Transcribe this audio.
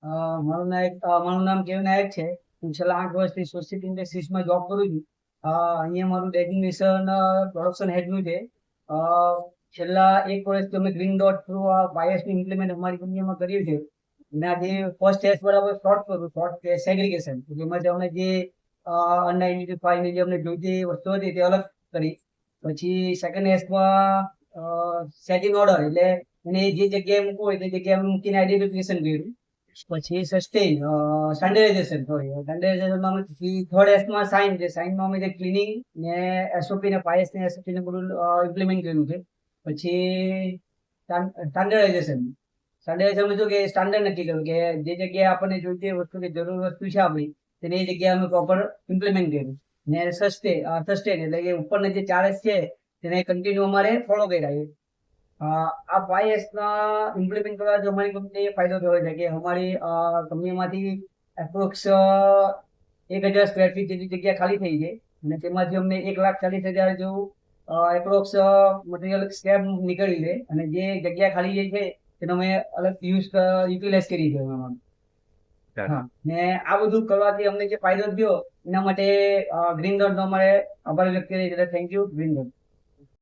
મારું નામ કેવ નાયક છે. હું છેલ્લા 8 વર્ષથી સોસાયટી ઇન્ડસ્ટ્રીઝમાં જોબ કરું છું. અહીંયા મારું ડેઝિગ્નેશન પ્રોડક્શન હેડનું છે. અ, છેલ્લા 1 વર્ષથી અમે ગ્રીન ડોટ થ્રુ આ બાયસનું ઇમ્પ્લિમેન્ટ અમારી કંપનીમાં કર્યું છે. અને આજે ફર્સ્ટ ટેસ્ટ બરાબર શોર્ટ કરું શોર્ટ સેગ્રીગેશન, જેમાંથી અમે જે અનઆઇડેન્ટિફાઈડ જે અમને જોઈતી વસ્તુ હતી તે અલગ કરી. પછી સેકન્ડ ટેસ્ટમાં સેટિંગ ઓર્ડર એટલે એને જે જગ્યાએ મૂકવું હોય તે જગ્યાએ અમે મૂકીને આઈડેન્ટિફિકેશન કર્યું. પછી સસ્ટેન સ્ટાન્ડર્ડાઇઝેશન સ્ટાન્ડર્ડાઇઝેશનમાં અમે થર્ડ એસમાં સાઇન છે. સાઇનમાં અમે જે ક્લિનિંગ ને એસઓપી ને પાયસ ને એસઓપી ને બધું ઇમ્પ્લિમેન્ટ કર્યું છે. પછી સ્ટાન્ડર્ડાઇઝેશન સ્ટાન્ડર્ડાઇઝેશન શું કે સ્ટાન્ડર્ડ નક્કી કર્યું કે જે જગ્યાએ આપણને જોઈતી વસ્તુ કે જરૂર વસ્તુ છે આપણી તેને એ જગ્યાએ અમે પ્રોપર ઇમ્પ્લિમેન્ટ કર્યું. ને સસ્ટેન એટલે કે ઉપરના જે 4S છે તેને કન્ટિન્યુ અમારે ફોલો કર્યા છે. આ 5S ના ઇમ્પ્લિમેન્ટ કરવાથી અમારી કંપની ફાયદો થયો છે કે અમારી કંપનીમાંથી એપ્રોક્સ 1,000 સ્ક્વેર ફીટ જેટલી જગ્યા ખાલી થઈ છે. અને તેમાંથી અમને 1,40,000 જેવું એપ્રોક્સ મટીરિયલ સ્ક્રેપ નીકળી છે. અને જે જગ્યા ખાલી જે છે તેનો અમે અલગ યુટિલાઇઝ કરી છે એમાં. હા, ને આ બધું કરવાથી અમને જે ફાયદો થયો એના માટે ગ્રીન ડોટ નો અમારે આભાર વ્યક્ત કરીએ છીએ. Thank you green dot.